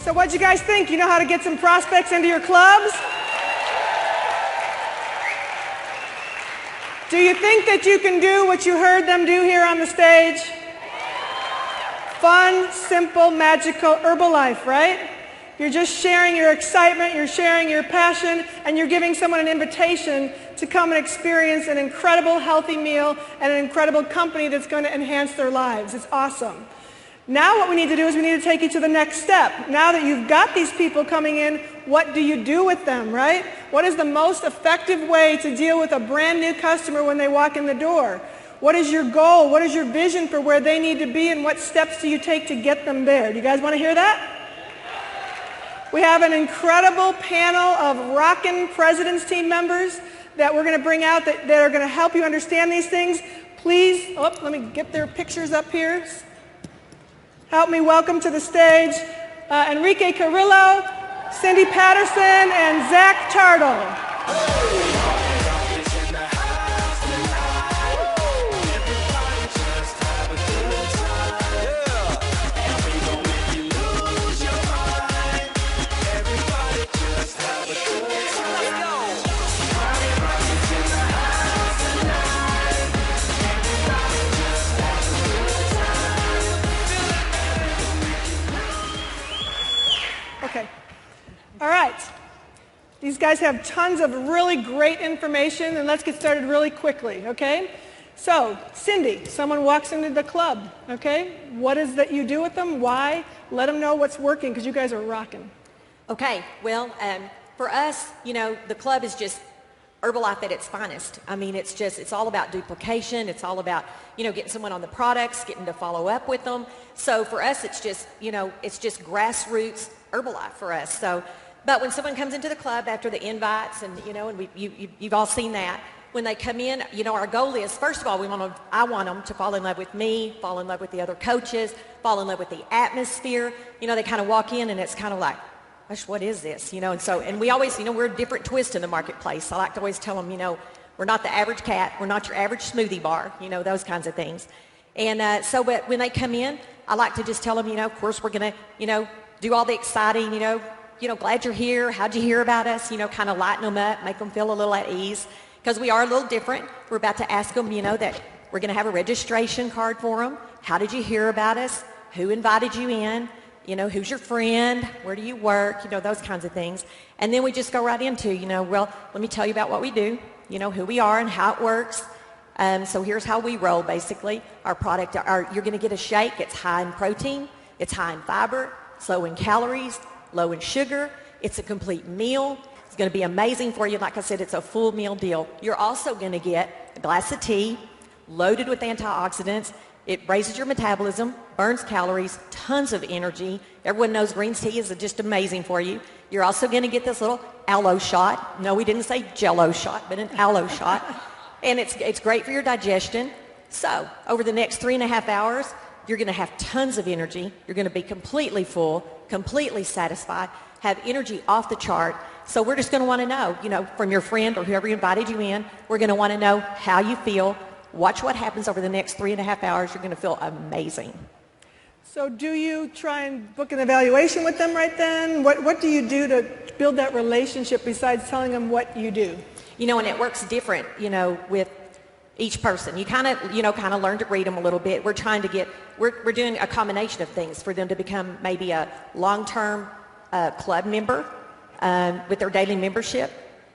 So what'd you guys think? You know how to get some prospects into your clubs? Do you think that you can do what you heard them do here on the stage? Fun, simple, magical Herbalife, right? You're just sharing your excitement, you're sharing your passion, and you're giving someone an invitation to come and experience an incredible healthy meal and an incredible company that's going to enhance their lives. It's awesome. Now what we need to do is we need to take you to the next step. Now that you've got these people coming in, what do you do with them, right? What is the most effective way to deal with a brand new customer when they walk in the door? What is your goal? What is your vision for where they need to be, and what steps do you take to get them there? Do you guys want to hear that? We have an incredible panel of rockin' President's Team members that we're going to bring out that are going to help you understand these things. Please, let me get their pictures up here. Help me welcome to the stage Enrique Carrillo, Cindy Patterson, and Zach Tardle. Okay. All right. These guys have tons of really great information, and let's get started really quickly, okay? So, Cindy, someone walks into the club, okay? What is that you do with them? Why? Let them know what's working, because you guys are rocking. Okay. Well, for us, you know, the club is just Herbalife at its finest. I mean, it's all about duplication. It's all about, you know, getting someone on the products, getting to follow up with them. So for us, it's just, you know, it's just grassroots Herbalife for us. So, but when someone comes into the club after the invites, and you know, and you've all seen that, when they come in, you know, our goal is, first of all, I want them to fall in love with me, fall in love with the other coaches, fall in love with the atmosphere. You know, they kind of walk in and it's kind of like, gosh, what is this? You know, and we always, you know, we're a different twist in the marketplace. I like to always tell them, you know, we're not the average cat, we're not your average smoothie bar, you know, those kinds of things. And but when they come in, I like to just tell them, you know, of course we're going to, you know, do all the exciting, you know, glad you're here. How'd you hear about us? You know, kind of lighten them up, make them feel a little at ease, because we are a little different. We're about to ask them, you know, that we're going to have a registration card for them. How did you hear about us? Who invited you in? You know, who's your friend? Where do you work? You know, those kinds of things. And then we just go right into, you know, well, let me tell you about what we do, you know, who we are and how it works. So here's how we roll, basically. Our product, you're going to get a shake. It's high in protein. It's high in fiber. It's low in calories, low in sugar. It's a complete meal. It's going to be amazing for you. Like I said, it's a full meal deal. You're also going to get a glass of tea loaded with antioxidants. It raises your metabolism, burns calories, tons of energy. Everyone knows green tea is just amazing for you. You're also going to get this little aloe shot. No, we didn't say Jell-O shot, but an aloe shot. And it's great for your digestion. So over the next 3.5 hours, you're going to have tons of energy. You're going to be completely full, completely satisfied, have energy off the chart. So we're just going to want to know, you know, from your friend or whoever invited you in, we're going to want to know how you feel. Watch what happens over the next 3.5 hours. You're going to feel amazing. So do you try and book an evaluation with them right then? What do you do to build that relationship besides telling them what you do? You know, and it works different, you know, with each person. You kind of learn to read them a little bit. We're trying to we're doing a combination of things for them to become maybe a long-term club member with their daily membership.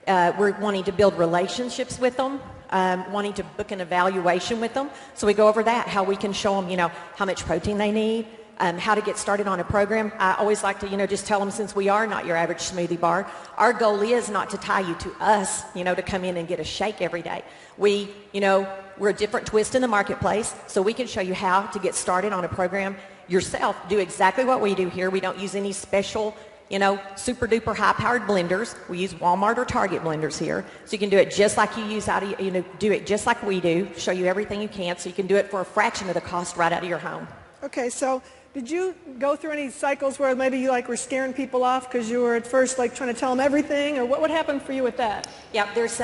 We're wanting to build relationships with them, wanting to book an evaluation with them. So we go over that, how we can show them, you know, how much protein they need, how to get started on a program. I always like to, you know, just tell them, since we are not your average smoothie bar, our goal is not to tie you to us, you know, to come in and get a shake every day. We, you know, we're a different twist in the marketplace, so we can show you how to get started on a program yourself. Do exactly what we do here. We don't use any special, you know, super duper high powered blenders. We use Walmart or Target blenders here. So you can do it just like you use do it just like we do, show you everything you can, so you can do it for a fraction of the cost right out of your home. Okay, so did you go through any cycles where maybe you were scaring people off because you were at first trying to tell them everything, or what happened for you with that? Yeah, there's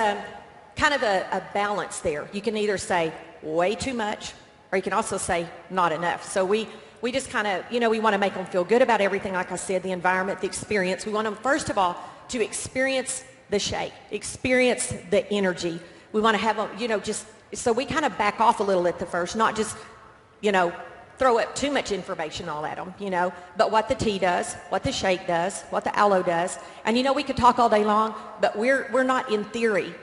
kind of a balance there. You can either say way too much, or you can also say not enough. So we we just kind of, we want to make them feel good about everything. Like I said, the environment, the experience. We want them, first of all, to experience the shake, experience the energy. We want to have them, just, so we kind of back off a little at the first, not just, throw up too much information all at them, but what the tea does, what the shake does, what the aloe does. And we could talk all day long, but we're not in theory.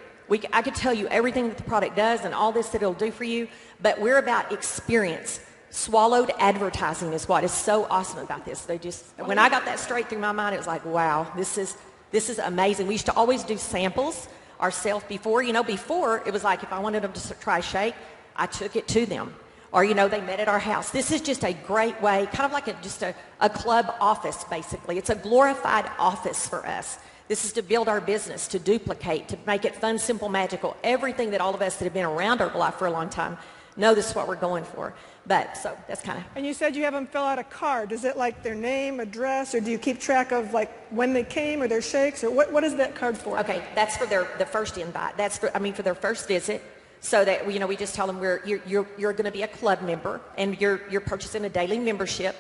I could tell you everything that the product does and all this that it'll do for you, but we're about experience. Swallowed advertising is what is so awesome about this. When I got that straight through my mind, it was like, wow, this is amazing. We used to always do samples ourselves before. Before it was like if I wanted them to try shake, I took it to them. Or, they met at our house. This is just a great way, kind of like just a club office, basically. It's a glorified office for us. This is to build our business, to duplicate, to make it fun, simple, magical. Everything that all of us that have been around Herbalife for a long time know this is what we're going for. But, so that's kind of... And you said you have them fill out a card. Is it like their name, address, or do you keep track of like when they came or their shakes? Or what is that card for? Okay, that's for the first invite. That's for their first visit. So that, we just tell them you're going to be a club member and you're purchasing a daily membership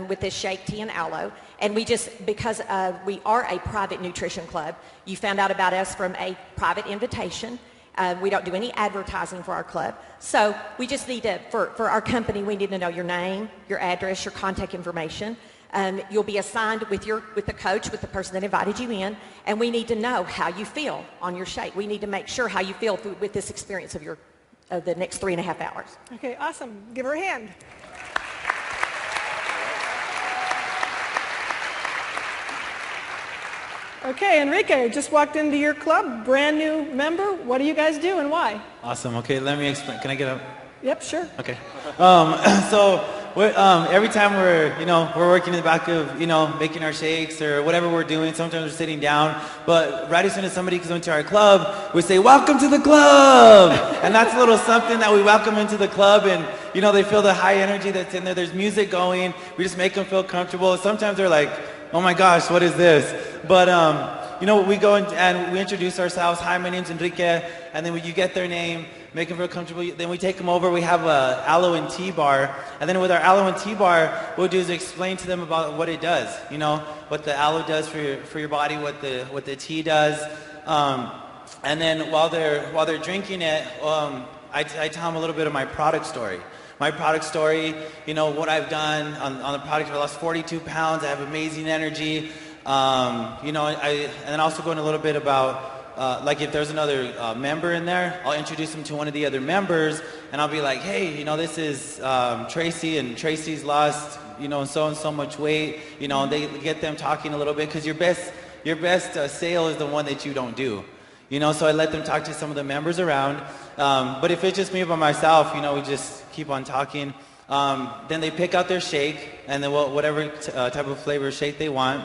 with this shake, tea, and aloe. And because we are a private nutrition club, you found out about us from a private invitation. We don't do any advertising for our club. So we just need to, for our company, we need to know your name, your address, your contact information. You'll be assigned with the coach, with the person that invited you in, and we need to know how you feel on your shake. We need to make sure how you feel with this experience of the next 3.5 hours. Okay, awesome. Give her a hand. Okay, Enrique, just walked into your club, brand new member. What do you guys do and why? Awesome. Okay, let me explain. Can I get up? Yep, sure. Okay. Every time we're working in the back of, making our shakes or whatever we're doing, sometimes we're sitting down, but right as soon as somebody comes into our club, we say, welcome to the club! And that's a little something that we welcome into the club, and, they feel the high energy that's in there. There's music going. We just make them feel comfortable. Sometimes they're like, oh my gosh, what is this? But, we go and we introduce ourselves. Hi, my name's Enrique. And then you get their name, make them feel comfortable. Then we take them over. We have a aloe and tea bar. And then with our aloe and tea bar, what we'll do is explain to them about what it does. What the aloe does for your body, what the tea does. And then while they're drinking it, I tell them a little bit of my product story. My product story, what I've done on the product. I lost 42 pounds. I have amazing energy. And then also going a little bit about, like if there's another member in there, I'll introduce them to one of the other members, and I'll be like, hey, this is Tracy, and Tracy's lost, so much weight. And they get them talking a little bit, because your best sale is the one that you don't do. So I let them talk to some of the members around. But if it's just me by myself, we just keep on talking. Then they pick out their shake, and then whatever type of flavor shake they want.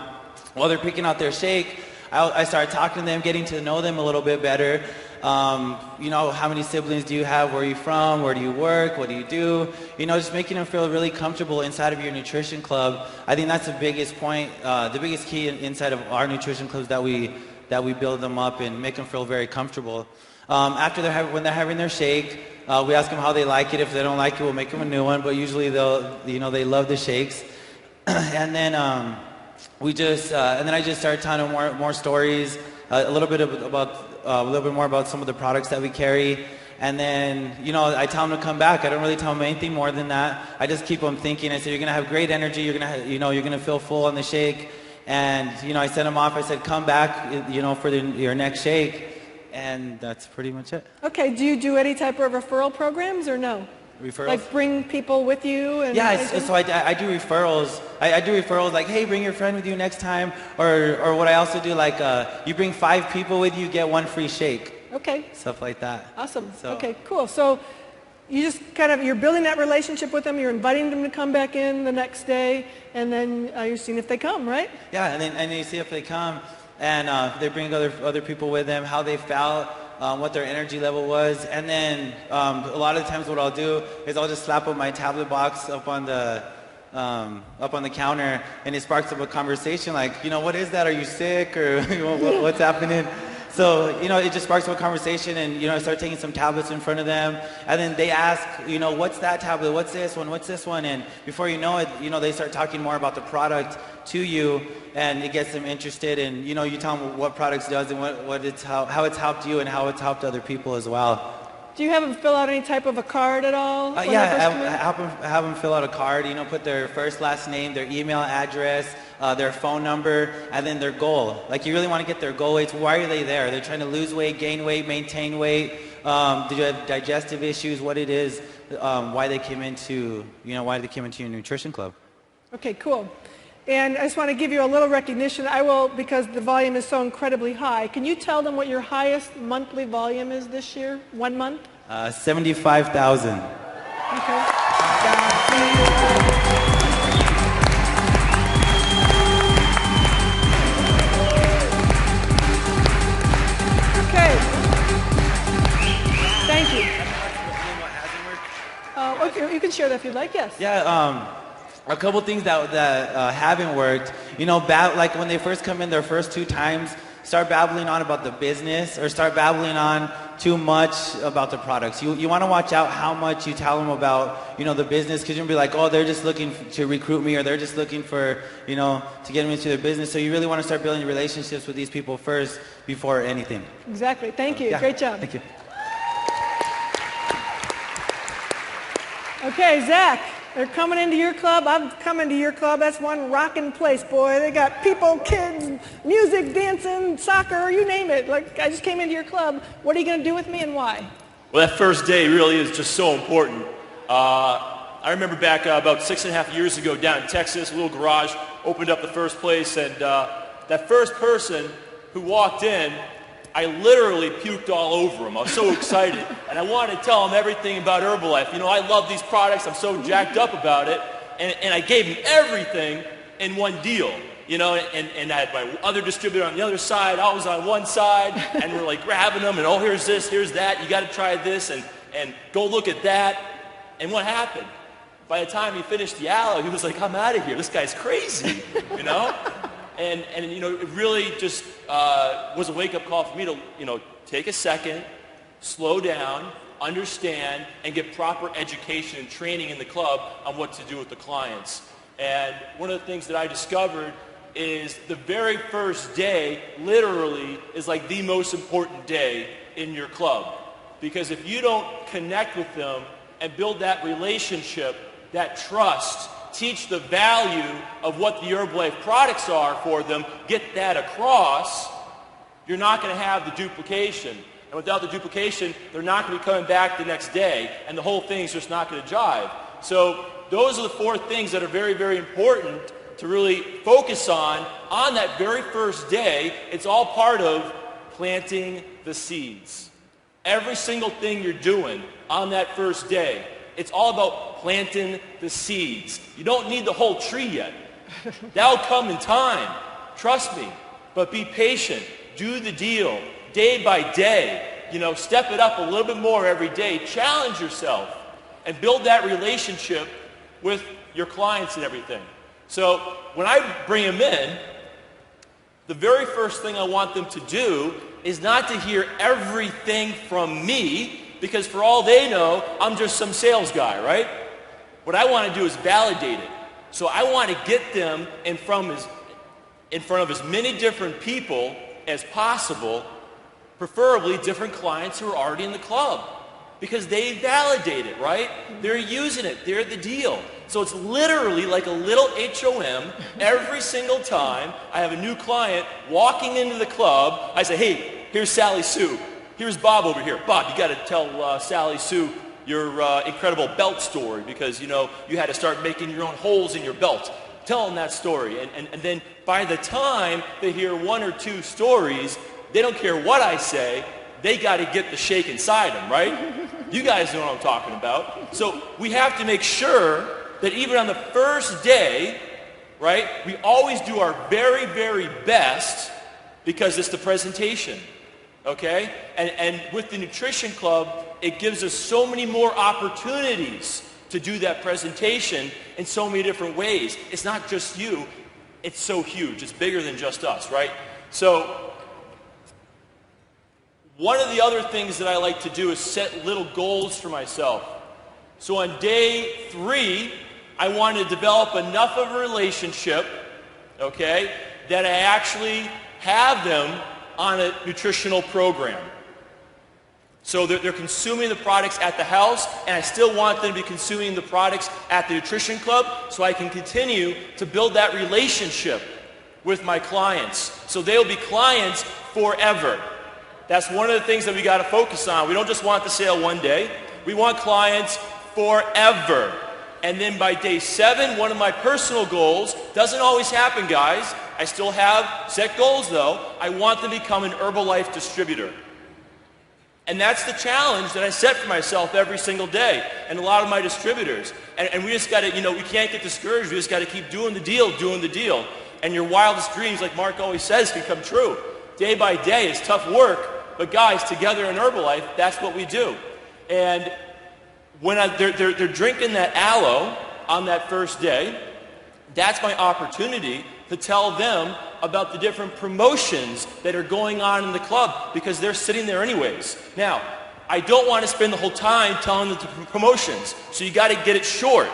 While they're picking out their shake, I start talking to them, getting to know them a little bit better. How many siblings do you have? Where are you from? Where do you work? What do you do? Just making them feel really comfortable inside of your nutrition club. I think that's the biggest point, the biggest key inside of our nutrition clubs, that we build them up and make them feel very comfortable. When they're having their shake, we ask them how they like it. If they don't like it, we'll make them a new one. But usually they love the shakes. And then I just start telling them more stories, a little bit more about some of the products that we carry. And then, I tell them to come back. I don't really tell them anything more than that. I just keep them thinking. I say, you're gonna have great energy. You're gonna feel full on the shake. And I sent them off. I said, come back, for your next shake. And that's pretty much it. Okay, do you do any type of referral programs or no? Referrals? Like bring people with you? And yeah, so I do referrals. I do referrals like, hey, bring your friend with you next time. Or what I also do, like, you bring 5 people with you, get 1 free shake. Okay. Stuff like that. Awesome. So. Okay, cool. So you just you're building that relationship with them, you're inviting them to come back in the next day, and then you're seeing if they come, right? Yeah, and then you see if they come, and they bring other people with them, how they felt, what their energy level was, and then a lot of the times what I'll do is I'll just slap up my tablet box up on the counter, and it sparks up a conversation like, what is that? Are you sick, or what's happening? So, it just sparks up a conversation, and, I start taking some tablets in front of them, and then they ask, what's that tablet? What's this one? What's this one? And before you know it, they start talking more about the product to you, and it gets them interested, and, you tell them what products does and how it's helped you and how it's helped other people as well. Do you have them fill out any type of a card at all? Yeah, have them fill out a card, put their first, last name, their email address, their phone number, and then their goal. Like, you really want to get their goal weights. Why are they there? They're trying to lose weight, gain weight, maintain weight. Do you have digestive issues? What it is, why they came into, your nutrition club. Okay, cool. And I just want to give you a little recognition. I will, because the volume is so incredibly high. Can you tell them what your highest monthly volume is this year, 1 month? 75,000. Okay. Okay. Thank you. Okay, you can share that if you'd like, yes. Yeah, a couple things that haven't worked. Like when they first come in their first 2 times, start babbling on about the business or start babbling on too much about the products. You want to watch out how much you tell them about, the business, because you'll be like, oh, they're just looking to recruit me, or they're just looking for, to get them into their business. So you really want to start building relationships with these people first before anything. Exactly. Thank you. Yeah. Great job. Thank you. Okay, Zach. They're coming into your club. I'm coming to your club. That's one rocking place, boy. They got people, kids, music, dancing, soccer, you name it. Like, I just came into your club. What are you going to do with me and why? Well, that first day really is just so important. I remember back about 6.5 years ago down in Texas, a little garage, opened up the first place, and that first person who walked in, I literally puked all over him. I was so excited. And I wanted to tell him everything about Herbalife. I love these products. I'm so jacked up about it. And I gave him everything in one deal. And I had my other distributor on the other side. I was on one side. And we're like grabbing them. And oh, here's this, here's that. You got to try this. And go look at that. And what happened? By the time he finished the aloe, he was like, I'm out of here. This guy's crazy. And it really just was a wake-up call for me to, take a second, slow down, understand, and get proper education and training in the club on what to do with the clients. And one of the things that I discovered is the very first day literally is like the most important day in your club. Because if you don't connect with them and build that relationship, that trust, teach the value of what the Herbalife products are for them, get that across, you're not going to have the duplication. And without the duplication, they're not going to be coming back the next day, and the whole thing's just not going to jive. So those are the 4 things that are very, very important to really focus on that very first day. It's all part of planting the seeds. Every single thing you're doing on that first day, it's all about planting the seeds. You don't need the whole tree yet. That'll come in time. Trust me. But be patient. Do the deal day by day. Step it up a little bit more every day. Challenge yourself and build that relationship with your clients and everything. So when I bring them in, the very first thing I want them to do is not to hear everything from me, because for all they know, I'm just some sales guy, right? What I want to do is validate it. So I want to get them in front of as many different people as possible, preferably different clients who are already in the club, because they validate it, right? They're using it. They're the deal. So it's literally like a little HOM every single time I have a new client walking into the club. I say, hey, here's Sally Sue. Here's Bob over here. Bob, you got to tell Sally Sue your incredible belt story, because, you had to start making your own holes in your belt. Tell them that story. And then by the time they hear 1 or 2 stories, they don't care what I say. They got to get the shake inside them, right? You guys know what I'm talking about. So we have to make sure that even on the first day, right, we always do our very, very best, because it's the presentation. Okay? And with the Nutrition Club, it gives us so many more opportunities to do that presentation in so many different ways. It's not just you. It's so huge. It's bigger than just us, right? So One of the other things that I like to do is set little goals for myself. So on day 3, I want to develop enough of a relationship, okay, that I actually have them on a nutritional program. So they're consuming the products at the house, and I still want them to be consuming the products at the nutrition club so I can continue to build that relationship with my clients. So they'll be clients forever. That's one of the things that we got to focus on. We don't just want the sale one day. We want clients forever. And then by day 7, one of my personal goals, doesn't always happen, guys. I still have set goals though. I want to become an Herbalife distributor. And that's the challenge that I set for myself every single day, and a lot of my distributors. And we just got to, we can't get discouraged. We just got to keep doing the deal. And your wildest dreams, like Mark always says, can come true. Day by day, it's tough work, but guys, together in Herbalife, that's what we do. And when they're drinking that aloe on that first day, that's my opportunity to tell them about the different promotions that are going on in the club, because they're sitting there anyways. Now, I don't want to spend the whole time telling them the promotions, so you got to get it short.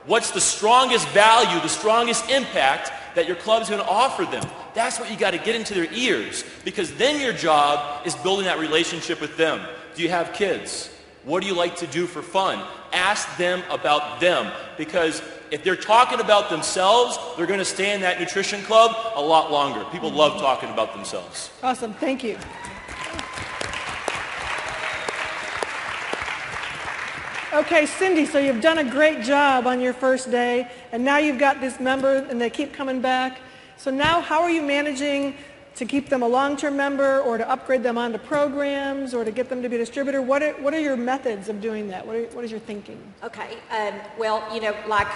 What's the strongest value, the strongest impact that your club's going to offer them? That's what you got to get into their ears, because then your job is building that relationship with them. Do you have kids? What do you like to do for fun? Ask them about them, because if they're talking about themselves, they're going to stay in that nutrition club a lot longer. People love talking about themselves. Awesome. Thank you. Okay, Cindy, so you've done a great job on your first day, and now you've got this member, and they keep coming back. So now how are you managing to keep them a long-term member, or to upgrade them onto programs, or to get them to be a distributor? What are your methods of doing that? What is your thinking? Okay, well, like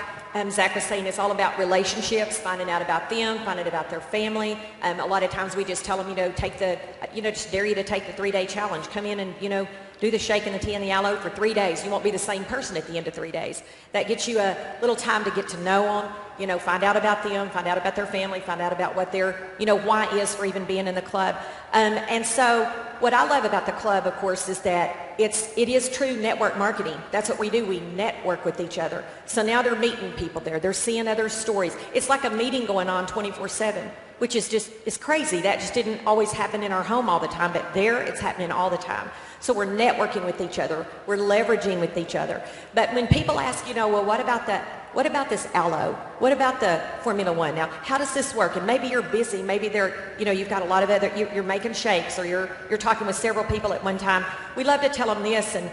Zach was saying, it's all about relationships, finding out about them, finding out about their family. A lot of times we just tell them, just dare you to take the 3-day challenge. Come in and, do the shake and the tea and the aloe for 3 days. You won't be the same person at the end of 3 days. That gets you a little time to get to know them, find out about them, find out about their family, find out about what their, why is for even being in the club. And so what I love about the club, of course, is that it is true network marketing. That's what we do. We network with each other. So now they're meeting people there. They're seeing other stories. It's like a meeting going on 24/7, which is it's crazy. That just didn't always happen in our home all the time, but there it's happening all the time. So we're networking with each other. We're leveraging with each other. But when people ask, well, what about this aloe? What about the Formula One? Now, how does this work? And maybe you're busy. Maybe you've got a lot of other, you're making shakes, or you're talking with several people at one time. We love to tell them this, and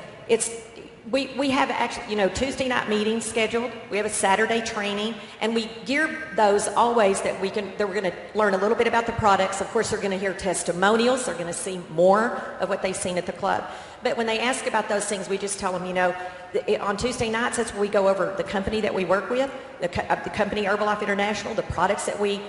we have actually, Tuesday night meetings scheduled. We have a Saturday training, and we gear those always that we're going to learn a little bit about the products. Of course, they're going to hear testimonials. They're going to see more of what they've seen at the club. But when they ask about those things, we just tell them, on Tuesday nights, that's where we go over the company that we work with, the company Herbalife International, the products that we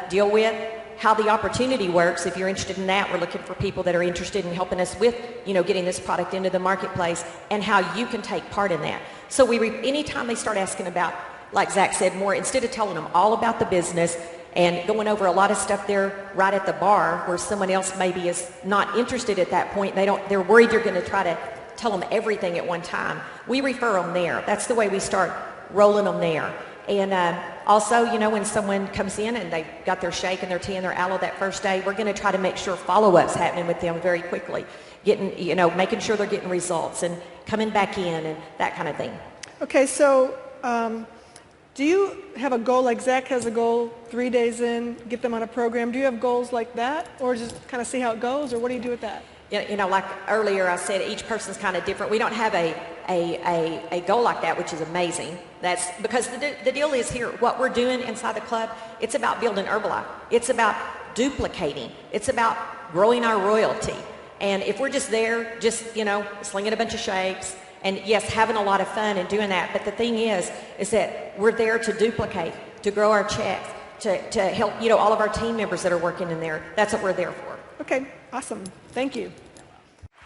deal with, how the opportunity works. If you're interested in that, we're looking for people that are interested in helping us with, getting this product into the marketplace, and how you can take part in that. So anytime they start asking about, like Zach said, more, instead of telling them all about the business and going over a lot of stuff there right at the bar where someone else maybe is not interested at that point, they're worried you're going to try to tell them everything at one time. We refer them there. That's the way we start rolling them there. And also, when someone comes in and they've got their shake and their tea and their aloe that first day, we're going to try to make sure follow-up's happening with them very quickly, making sure they're getting results and coming back in and that kind of thing. Okay, so do you have a goal, like Zach has a goal, 3 days in, get them on a program? Do you have goals like that, or just kind of see how it goes, or what do you do with that? Like earlier I said, each person's kind of different. We don't have a goal like that, which is amazing. That's because the deal is here, what we're doing inside the club, it's about building Herbalife. It's about duplicating. It's about growing our royalty. And if we're just there, slinging a bunch of shakes, and yes, having a lot of fun and doing that, but the thing is that we're there to duplicate, to grow our checks, to help, all of our team members that are working in there. That's what we're there for. Okay, awesome. Thank you.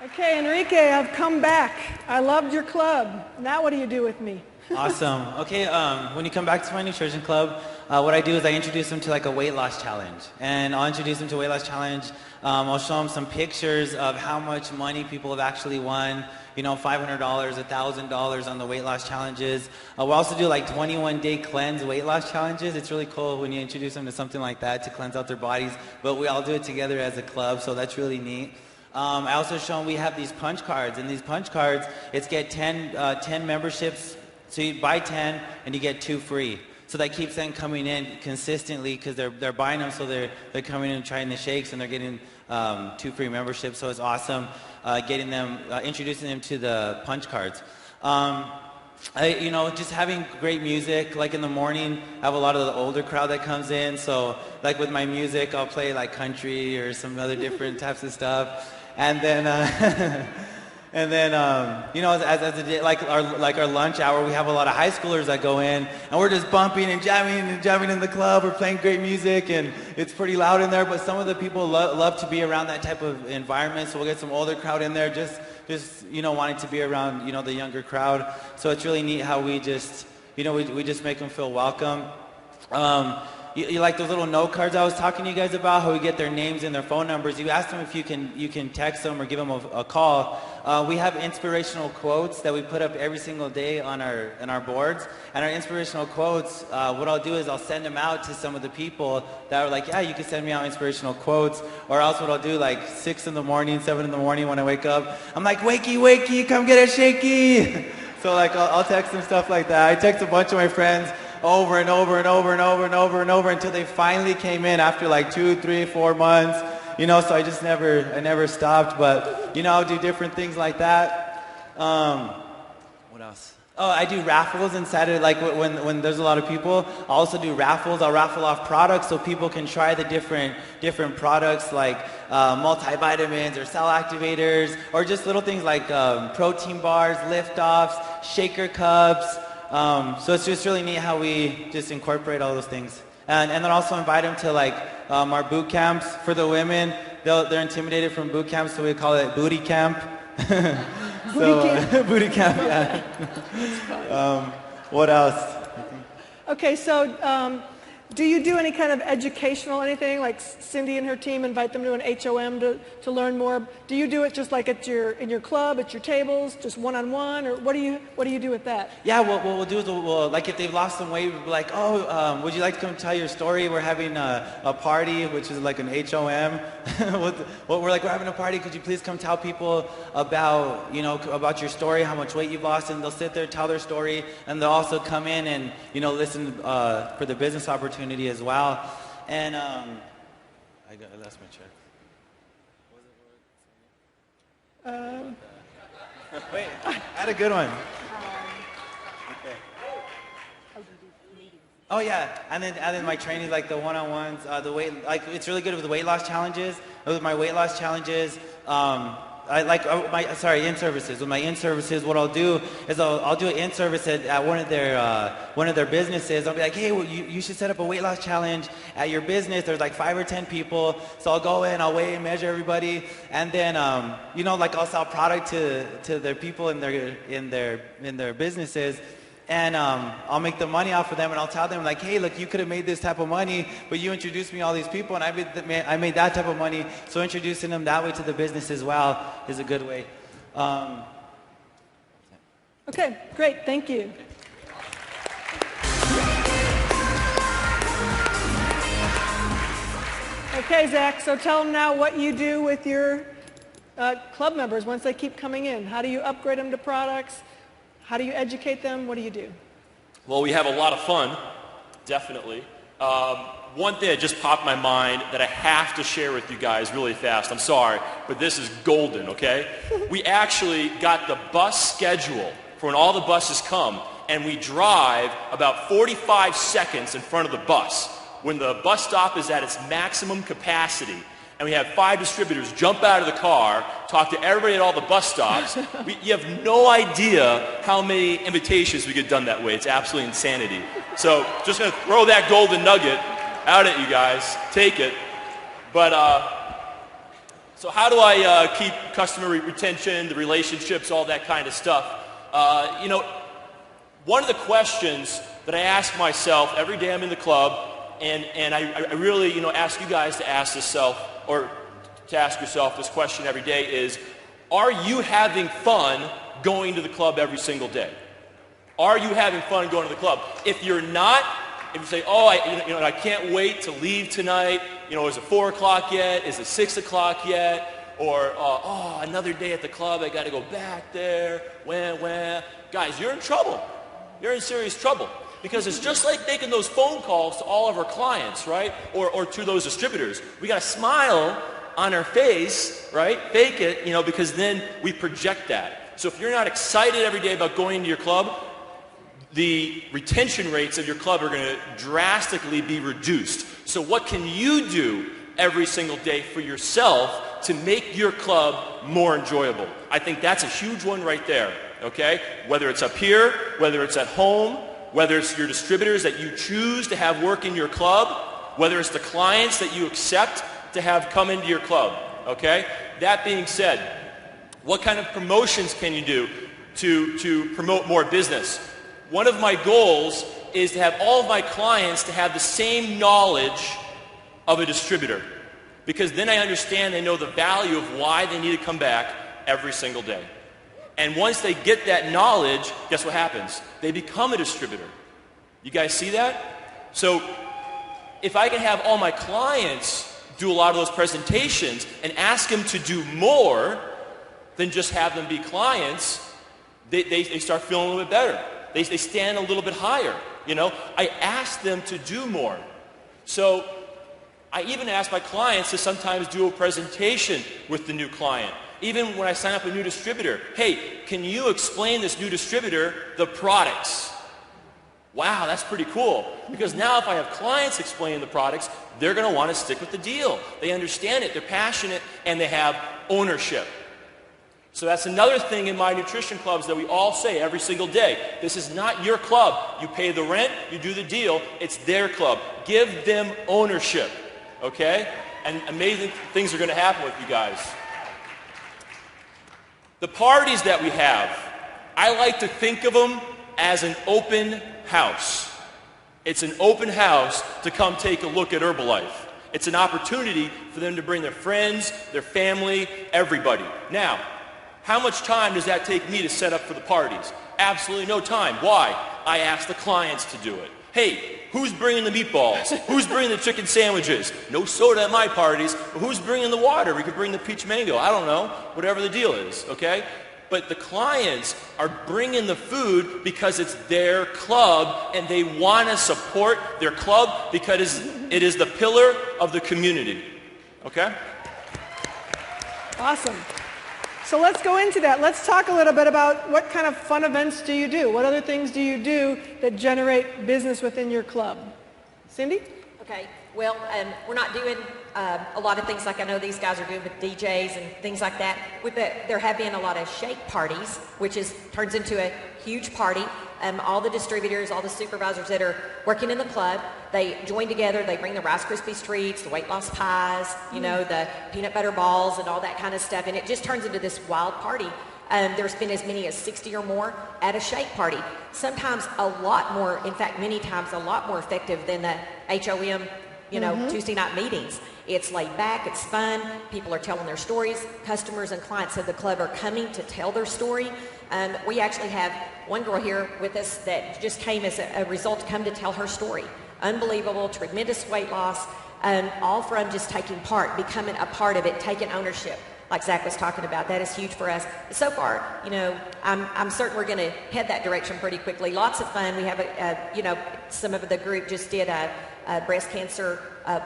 Okay, Enrique, I've come back. I loved your club. Now what do you do with me? Awesome. Okay, when you come back to my nutrition club, what I do is I introduce them to like a weight loss challenge. And I'll introduce them to a weight loss challenge. I'll show them some pictures of how much money people have actually won. You know, $500, $1,000 on the weight loss challenges. We'll also do like 21-day cleanse weight loss challenges. It's really cool when you introduce them to something like that to cleanse out their bodies. But we all do it together as a club, so that's really neat. I also show them we have these punch cards. And these punch cards, it's get 10 memberships. So you buy 10 and you get 2 free. So that keeps them coming in consistently because they're buying them, so they're coming in and trying the shakes, and they're getting 2 free memberships. So it's awesome getting them, introducing them to the punch cards. Just having great music. Like in the morning, I have a lot of the older crowd that comes in. So like with my music, I'll play like country or some other different types of stuff, and then. And then, as a day, like our lunch hour, we have a lot of high schoolers that go in, and we're just bumping and jamming in the club. We're playing great music, and it's pretty loud in there. But some of the people love to be around that type of environment, so we'll get some older crowd in there, just wanting to be around the younger crowd. So it's really neat how we just we just make them feel welcome. You like those little note cards I was talking to you guys about, how we get their names and their phone numbers. You ask them if you can text them or give them a call. We have inspirational quotes that we put up every single day on our boards. And our inspirational quotes, what I'll do is I'll send them out to some of the people that are like, yeah, you can send me out inspirational quotes. Or else what I'll do, like 6 in the morning, 7 in the morning when I wake up, I'm like, wakey, wakey, come get a shaky. So like I'll text them stuff like that. I text a bunch of my friends over and over and over and over and over and over until they finally came in after like 2, 3, 4 months. So I never stopped, but I'll do different things like that. What else? Oh, I do raffles on Saturday, like when there's a lot of people. I'll also do raffles. I'll raffle off products so people can try the different products like multivitamins or cell activators, or just little things like protein bars, lift-offs, shaker cups. So it's just really neat how we just incorporate all those things. And then also invite them to like our boot camps for the women. They're intimidated from boot camps, so we call it booty camp. Booty camp, yeah. What else? Okay, so do you do any kind of educational anything, like Cindy and her team invite them to an HOM to learn more? Do you do it just like in your club, at your tables, just one-on-one, or what do you do with that? Yeah, what we'll do is we'll like if they've lost some weight, we'll be like, would you like to come tell your story? We're having a party, which is like an HOM. We're having a party. Could you please come tell people about your story, how much weight you've lost? And they'll sit there, tell their story, and they'll also come in and listen for the business opportunity as well. And I lost my check. Wait, I had a good one. Okay. Oh yeah, and then my training, like the one-on-ones, the weight, like it's really good with the weight loss challenges. With my weight loss challenges, in-services. With my in-services, what I'll do is I'll do an in-service at one of their businesses. I'll be like, hey, well, you should set up a weight loss challenge at your business. There's like 5 or 10 people. So I'll go in, I'll weigh and measure everybody, and then I'll sell product to their people in their businesses. And I'll make the money off of them, and I'll tell them like, hey, look, you could have made this type of money, but you introduced me all these people, and I made that type of money. So introducing them that way to the business as well is a good way. Okay, great, thank you. Okay, Zach, so tell them now what you do with your club members once they keep coming in. How do you upgrade them to products? How do you educate them? What do you do? Well, we have a lot of fun, definitely. One thing that just popped in my mind that I have to share with you guys really fast. I'm sorry, but this is golden, okay? We actually got the bus schedule for when all the buses come, and we drive about 45 seconds in front of the bus. When the bus stop is at its maximum capacity, and we have 5 distributors jump out of the car, talk to everybody at all the bus stops. You have no idea how many invitations we get done that way. It's absolutely insanity. So just going to throw that golden nugget out at you guys. Take it. But so how do I keep customer retention, the relationships, all that kind of stuff? one of the questions that I ask myself every day I'm in the club, and I really, ask you guys to ask yourself this question every day is, are you having fun going to the club every single day? Are you having fun going to the club? If you're not, if you say, oh, I can't wait to leave tonight, is it 4 o'clock yet? Is it 6 o'clock yet? Or, oh, another day at the club, I got to go back there. When? Guys, you're in trouble. You're in serious trouble. Because it's just like making those phone calls to all of our clients, right? Or to those distributors. We got a smile on our face, right? Fake it, because then we project that. So if you're not excited every day about going to your club, the retention rates of your club are going to drastically be reduced. So what can you do every single day for yourself to make your club more enjoyable? I think that's a huge one right there, okay? Whether it's up here, whether it's at home, whether it's your distributors that you choose to have work in your club, whether it's the clients that you accept to have come into your club, okay? That being said, what kind of promotions can you do to promote more business? One of my goals is to have all of my clients to have the same knowledge of a distributor, because then I understand, they know the value of why they need to come back every single day. And once they get that knowledge, guess what happens? They become a distributor. You guys see that? So if I can have all my clients do a lot of those presentations and ask them to do more than just have them be clients, they start feeling a little bit better. They stand a little bit higher. I ask them to do more. So I even ask my clients to sometimes do a presentation with the new client. Even when I sign up a new distributor, hey, can you explain this new distributor the products? Wow, that's pretty cool. Because now if I have clients explaining the products, they're going to want to stick with the deal. They understand it, they're passionate, and they have ownership. So that's another thing in my nutrition clubs that we all say every single day. This is not your club. You pay the rent, you do the deal, it's their club. Give them ownership, okay? And amazing things are going to happen with you guys. The parties that we have, I like to think of them as an open house. It's an open house to come take a look at Herbalife. It's an opportunity for them to bring their friends, their family, everybody. Now, how much time does that take me to set up for the parties? Absolutely no time. Why? I ask the clients to do it. Hey, who's bringing the meatballs? Who's bringing the chicken sandwiches? No soda at my parties. But who's bringing the water? We could bring the peach mango. I don't know. Whatever the deal is, okay? But the clients are bringing the food because it's their club and they want to support their club because it is the pillar of the community, okay? Awesome. So let's go into that. Let's talk a little bit about what kind of fun events do you do? What other things do you do that generate business within your club? Cindy? Okay, well, we're not doing a lot of things like I know these guys are doing with DJs and things like that. There have been a lot of shake parties, which turns into a huge party. All the distributors, all the supervisors that are working in the club, they join together, they bring the Rice Krispies treats, the weight loss pies, the peanut butter balls and all that kind of stuff, and it just turns into this wild party. There's been as many as 60 or more at a shake party. Sometimes a lot more, in fact, many times a lot more effective than the HOM, Tuesday night meetings. It's laid back, it's fun, people are telling their stories, customers and clients of the club are coming to tell their story. We actually have one girl here with us that just came as a result to come to tell her story. Unbelievable, tremendous weight loss, all from just taking part, becoming a part of it, taking ownership. Like Zach was talking about, that is huge for us. So far, I'm certain we're going to head that direction pretty quickly. Lots of fun. We have, some of the group just did a breast cancer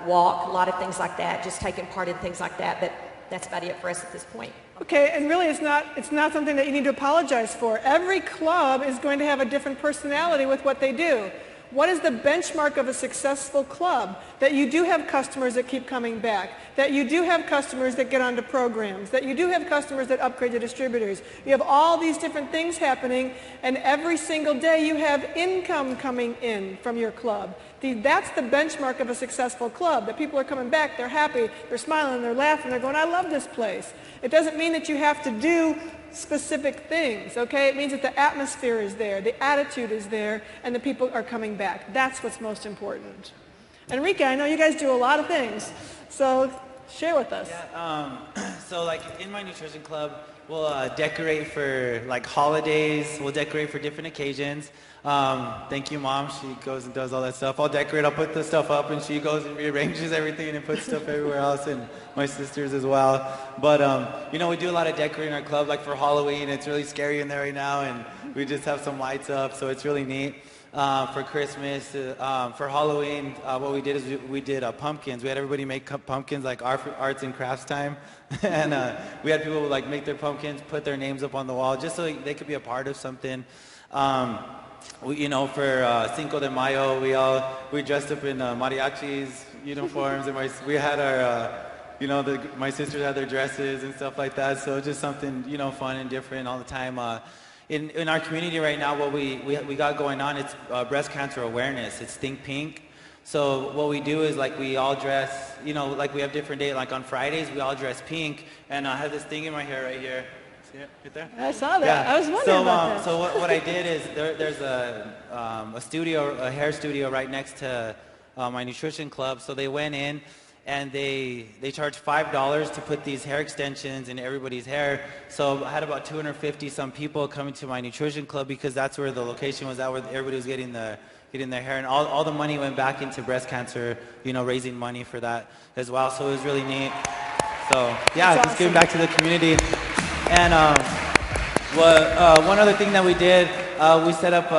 walk, a lot of things like that, just taking part in things like that. But that's about it for us at this point. Okay, and really it's not something that you need to apologize for. Every club is going to have a different personality with what they do. What is the benchmark of a successful club? That you do have customers that keep coming back, that you do have customers that get onto programs, that you do have customers that upgrade to distributors. You have all these different things happening, and every single day you have income coming in from your club. That's the benchmark of a successful club, that people are coming back, they're happy, they're smiling, they're laughing, they're going, I love this place. It doesn't mean that you have to do specific things, okay? It means that the atmosphere is there, the attitude is there, and the people are coming back. That's what's most important. Enrique, I know you guys do a lot of things, so share with us. Yeah, so like in my nutrition club, we'll decorate for like holidays. We'll decorate for different occasions. Thank you, Mom. She goes and does all that stuff. I'll decorate. I'll put the stuff up, and she goes and rearranges everything and puts stuff everywhere else, and my sisters as well. But you know, we do a lot of decorating in our club. Like for Halloween, it's really scary in there right now, and we just have some lights up, so it's really neat. For Christmas, for Halloween, what we did is we did pumpkins. We had everybody make pumpkins, like arts and crafts time, and we had people like make their pumpkins, put their names up on the wall, just so they could be a part of something. You know, for Cinco de Mayo, we dressed up in mariachis uniforms, and we had our, you know, my sisters had their dresses and stuff like that. So just something, you know, fun and different all the time. In our community right now, what we got going on, it's breast cancer awareness. It's Think Pink. So what we do is like we all dress, you know, like we have different days. Like on Fridays, we all dress pink, and I have this thing in my hair right here. See it right there? I saw that. Yeah. I was wondering about that. So what I did is there's a hair studio right next to my nutrition club. So they went in and they charged $5 to put these hair extensions in everybody's hair. So I had about 250 some people coming to my nutrition club because that's where the location was at, where everybody was getting their hair, and all the money went back into breast cancer, you know, raising money for that as well. So it was really neat. So yeah, That's just giving back to the community. And one other thing that we did, we set up,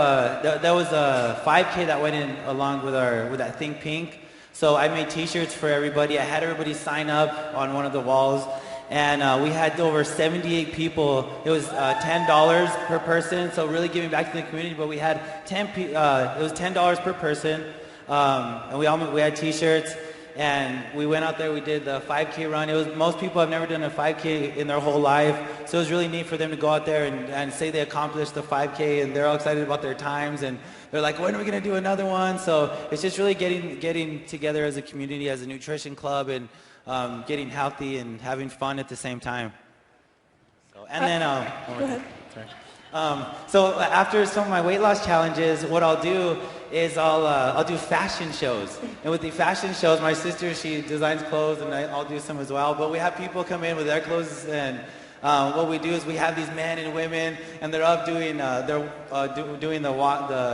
there was a 5K that went in along with that Think Pink. So I made t-shirts for everybody. I had everybody sign up on one of the walls. And we had over 78 people. It was $10 per person, so really giving back to the community. But we had it was $10 per person. And we had t-shirts. And we went out there, we did the 5K run. Most people have never done a 5K in their whole life. So it was really neat for them to go out there and say they accomplished the 5K, and they're all excited about their times. And they're like, when are we going to do another one? So it's just really getting together as a community, as a nutrition club, and getting healthy and having fun at the same time. So, and then, go ahead. Sorry. So after some of my weight loss challenges, what I'll do is I'll do fashion shows. And with the fashion shows, my sister, she designs clothes, and I'll do some as well. But we have people come in with their clothes, and what we do is we have these men and women, and they're up doing doing the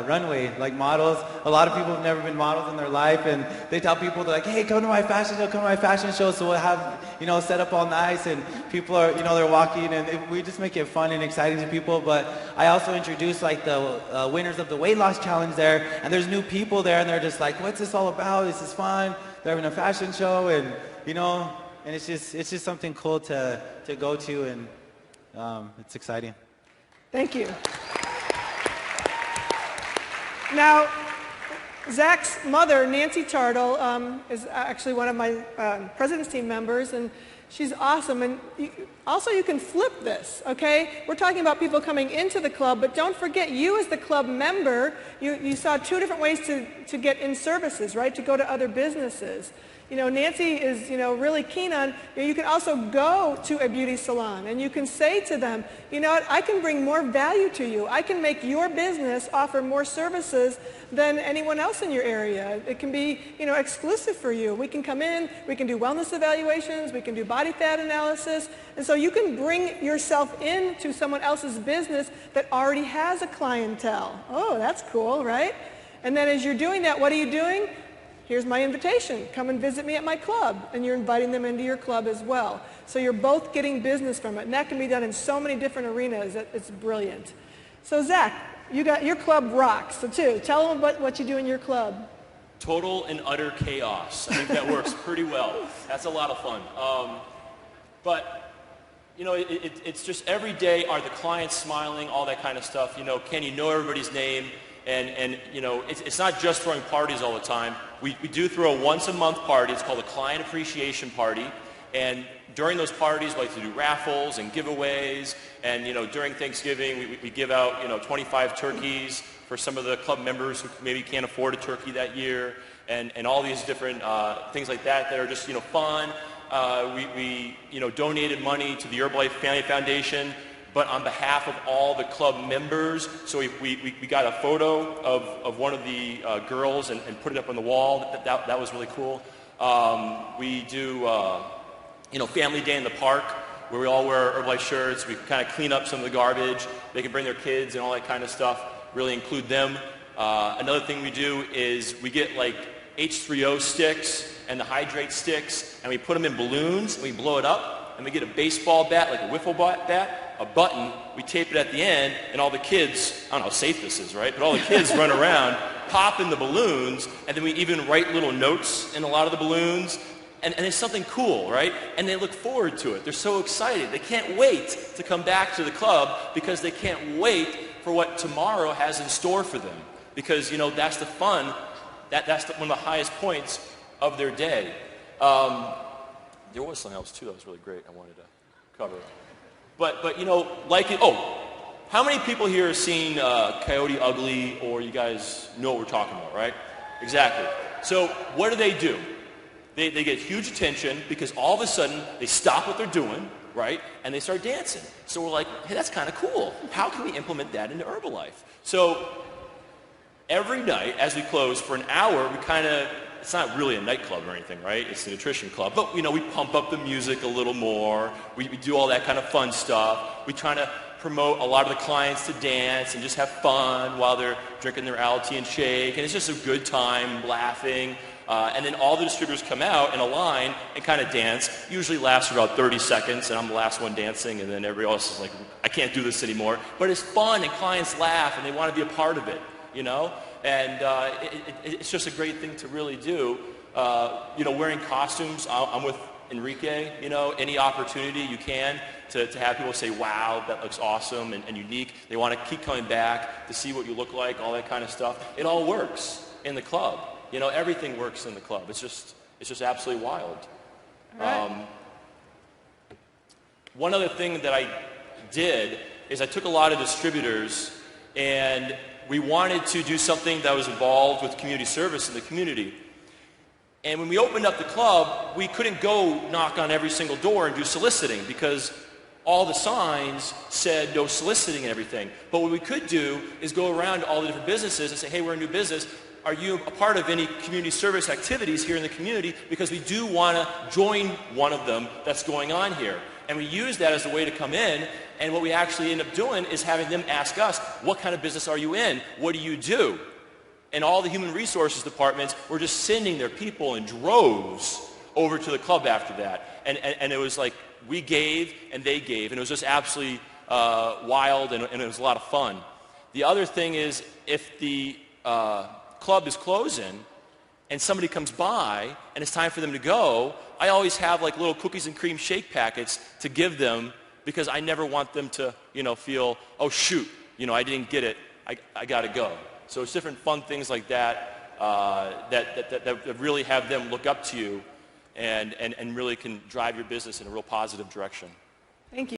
runway like models. A lot of people have never been models in their life, and they tell people, they're like, hey, come to my fashion show, come to my fashion show. So we'll have, you know, set up all nice, and people are, you know, they're walking, and we just make it fun and exciting to people. But I also introduce like the winners of the weight loss challenge there, and there's new people there, and they're just like, what's this all about? This is fun. They're having a fashion show, and you know. And it's just something cool to go to, and it's exciting. Thank you. Now, Zach's mother, Nancy Chartle, is actually one of my president's team members, and she's awesome. And you can flip this, okay? We're talking about people coming into the club, but don't forget, you as the club member, you saw two different ways to get in services, right? To go to other businesses. You know, Nancy is, you know, really keen on, you can also go to a beauty salon and you can say to them, you know what, I can bring more value to you. I can make your business offer more services than anyone else in your area. It can be, you know, exclusive for you. We can come in, we can do wellness evaluations, we can do body fat analysis, and so you can bring yourself into someone else's business that already has a clientele. Oh, that's cool, right? And then as you're doing that, what are you doing? Here's my invitation. Come and visit me at my club. And you're inviting them into your club as well. So you're both getting business from it. And that can be done in so many different arenas. It's brilliant. So Zach, your club rocks. So tell them about what you do in your club. Total and utter chaos. I think that works pretty well. That's a lot of fun. But, you know, it's just every day, are the clients smiling, all that kind of stuff. You know, can you know everybody's name? And you know, it's not just throwing parties all the time. We do throw a once-a-month party. It's called a Client Appreciation Party. And during those parties, we like to do raffles and giveaways. And, during Thanksgiving, we give out, 25 turkeys for some of the club members who maybe can't afford a turkey that year. And all these different things like that are just, fun. We donated money to the Herbalife Family Foundation, but on behalf of all the club members. So we got a photo of one of the girls and put it up on the wall. That was really cool. We do, Family Day in the Park, where we all wear Herbalife shirts. We kind of clean up some of the garbage. They can bring their kids and all that kind of stuff, really include them. Another thing we do is we get like H3O sticks and the Hydrate sticks, and we put them in balloons, and we blow it up, and we get a baseball bat, like a wiffle bat, a button, we tape it at the end, and all the kids, I don't know how safe this is, right? But all the kids run around, pop in the balloons, and then we even write little notes in a lot of the balloons, and it's something cool, right? And they look forward to it. They're so excited. They can't wait to come back to the club because they can't wait for what tomorrow has in store for them. Because, that's the fun. That's one of the highest points of their day. There was something else, too, that was really great I wanted to cover. But how many people here have seen Coyote Ugly, or you guys know what we're talking about, right? Exactly. So what do? They get huge attention because all of a sudden they stop what they're doing, right? And they start dancing. So we're like, hey, that's kind of cool. How can we implement that into Herbalife? So every night as we close for an hour, it's not really a nightclub or anything, right? It's a nutrition club. But, we pump up the music a little more. We do all that kind of fun stuff. We try to promote a lot of the clients to dance and just have fun while they're drinking their Alatein shake. And it's just a good time, laughing. And then all the distributors come out in a line and kind of dance. Usually lasts for about 30 seconds, and I'm the last one dancing, and then everybody else is like, I can't do this anymore. But it's fun, and clients laugh, and they want to be a part of it, And it's just a great thing to really do. Wearing costumes, I'm with Enrique, any opportunity you can to have people say, wow, that looks awesome and unique. They want to keep coming back to see what you look like, all that kind of stuff. It all works in the club. Everything works in the club. It's just absolutely wild. Right. One other thing that I did is I took a lot of distributors, and we wanted to do something that was involved with community service in the community. And when we opened up the club, we couldn't go knock on every single door and do soliciting because all the signs said no soliciting and everything. But what we could do is go around to all the different businesses and say, hey, we're a new business. Are you a part of any community service activities here in the community? Because we do want to join one of them that's going on here. And we use that as a way to come in, and what we actually end up doing is having them ask us, what kind of business are you in? What do you do? And all the human resources departments were just sending their people in droves over to the club after that. And it was like we gave and they gave, and it was just absolutely wild, and it was a lot of fun. The other thing is, if the club is closing and somebody comes by and it's time for them to go, I always have like little cookies and cream shake packets to give them because I never want them to, feel, oh shoot, I didn't get it, I got to go. So it's different fun things like that that really have them look up to you and really can drive your business in a real positive direction. Thank you.